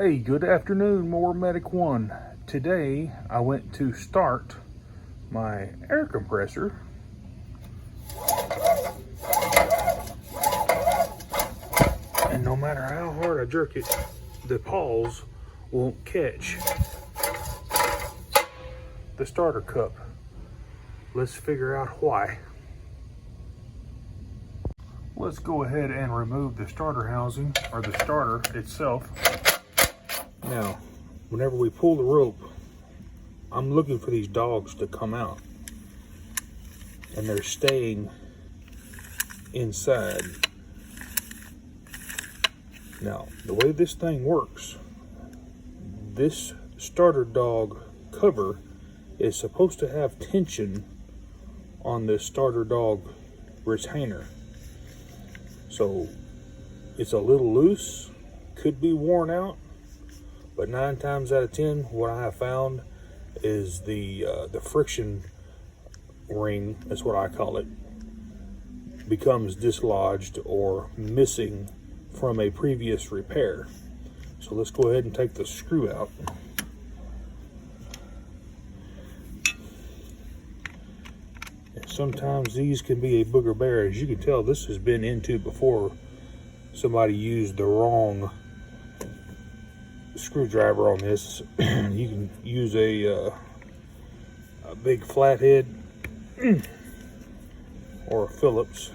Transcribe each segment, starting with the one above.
Hey, good afternoon, Mower Medic 1. Today I went to start my air compressor and no matter how hard I jerk it, the paws won't catch the starter cup. Let's figure out why. Let's go ahead and remove the starter housing, or the starter itself. Now, whenever we pull the rope, I'm looking for these dogs to come out, and they're staying inside. Now, the way this thing works, this starter dog cover is supposed to have tension on this starter dog retainer. So it's a little loose, could be worn out, but 9 times out of 10, what I have found is the friction ring, that's what I call it, becomes dislodged or missing from a previous repair. So let's go ahead and take the screw out. And sometimes these can be a booger bear. As you can tell, this has been into before somebody used the wrong screwdriver on this. You can use a big flathead or a Phillips.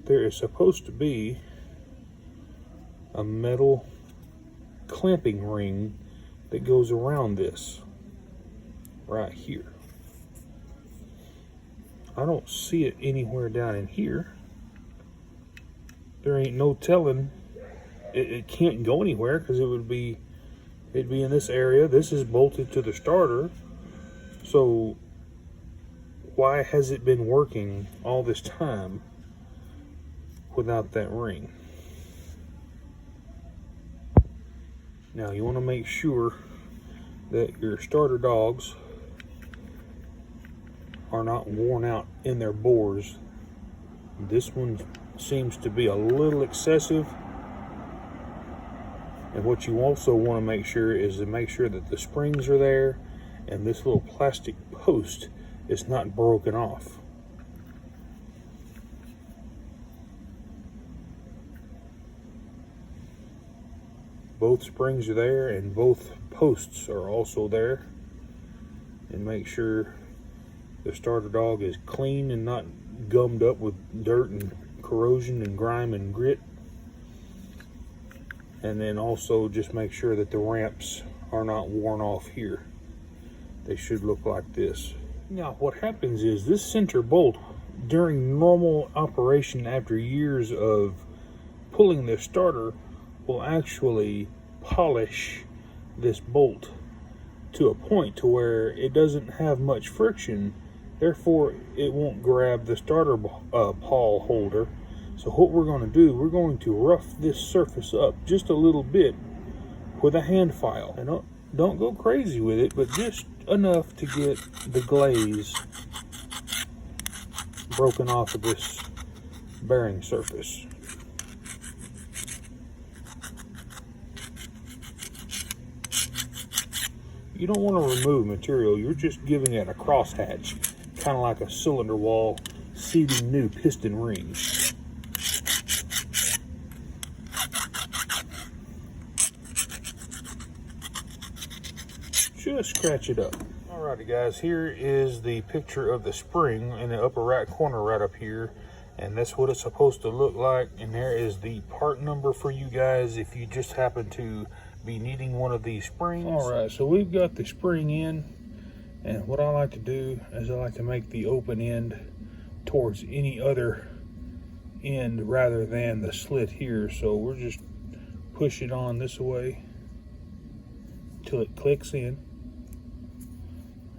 There is supposed to be a metal clamping ring that goes around this right here. I don't see it anywhere down in here. There ain't no telling. It can't go anywhere because it'd be in this area. This is bolted to the starter. So why has it been working all this time without that ring? Now you want to make sure that your starter dogs are not worn out in their bores. This one seems to be a little excessive. And what you also want to make sure is to make sure that the springs are there and this little plastic post is not broken off. Both springs are there and both posts are also there. And make sure the starter dog is clean and not gummed up with dirt and corrosion and grime and grit. And then also just make sure that the ramps are not worn off here. They should look like this. Now what happens is this center bolt, during normal operation after years of pulling this starter, will actually polish this bolt to a point to where it doesn't have much friction, therefore it won't grab the starter pawl holder. So what we're going to do, we're going to rough this surface up just a little bit with a hand file. And don't go crazy with it, but just enough to get the glaze broken off of this bearing surface. You don't want to remove material, you're just giving it a crosshatch, kind of like a cylinder wall seating new piston rings. Just scratch it up. Alrighty guys, here is the picture of the spring in the upper right corner right up here, and that's what it's supposed to look like. And there is the part number for you guys if you just happen to be needing one of these springs. Alright, so we've got the spring in, and what I like to do is I like to make the open end towards any other end rather than the slit here. So we're just push it on this way till it clicks in.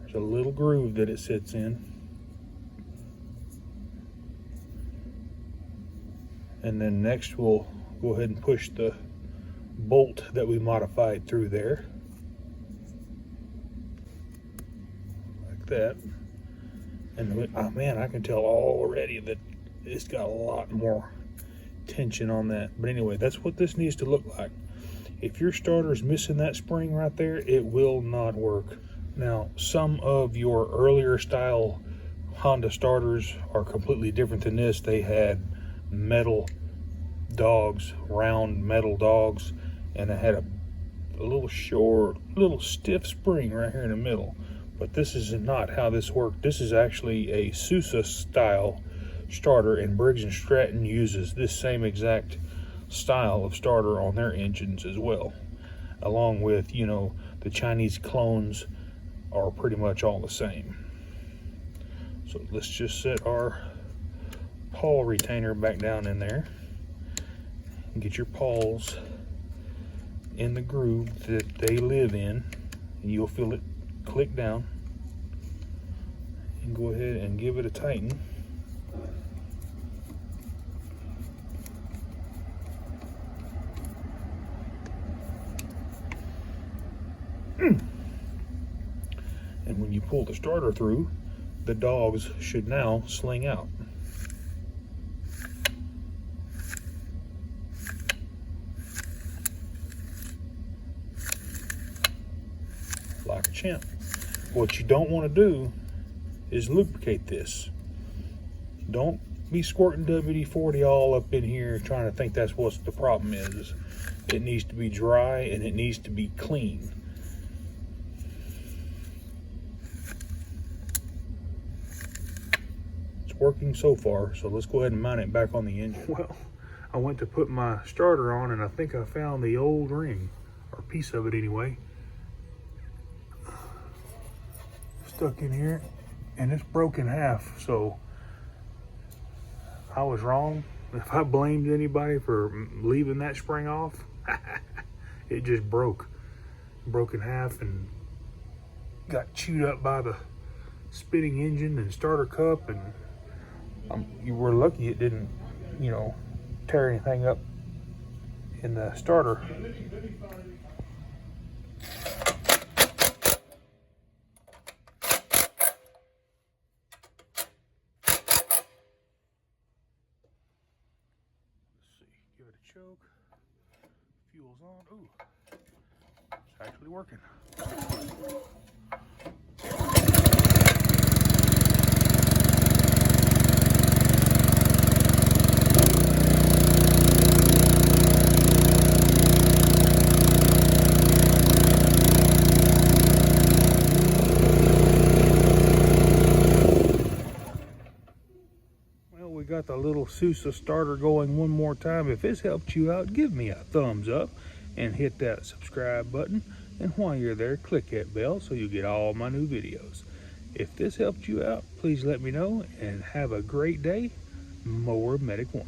There's a little groove that it sits in. And then next we'll go ahead and push the bolt that we modified through there. Like that. And oh man, I can tell already that it's got a lot more tension on that. But anyway, that's what this needs to look like. If your starter's missing that spring right there, it will not work. Now, some of your earlier style Honda starters are completely different than this. They had metal dogs, round metal dogs, and it had a little short, little stiff spring right here in the middle. But this is not how this worked. This is actually a Susa style starter, and Briggs and Stratton uses this same exact style of starter on their engines as well, along with, you know, the Chinese clones are pretty much all the same. So let's just set our pawl retainer back down in there and get your pawls in the groove that they live in, and you'll feel it click down. And go ahead and give it a tighten. And when you pull the starter through, the dogs should now sling out. Like a champ. What you don't want to do is lubricate this. Don't be squirting WD-40 all up in here trying to think that's what the problem is. It needs to be dry and it needs to be clean. It's working so far, so let's go ahead and mount it back on the engine. Well, I went to put my starter on and I think I found the old ring, or a piece of it anyway, stuck in here, and it's broken in half. So I was wrong. If I blamed anybody for leaving that spring off, it just broke in half and got chewed up by the spinning engine and starter cup, and you were lucky it didn't, you know, tear anything up in the starter. Give it a choke. Fuel's on. Ooh, it's actually working. We got the little Susa starter going one more time. If this helped you out, give me a thumbs up and hit that subscribe button. And while you're there, click that bell so you get all my new videos. If this helped you out, please let me know, and have a great day. Mower Medic 1.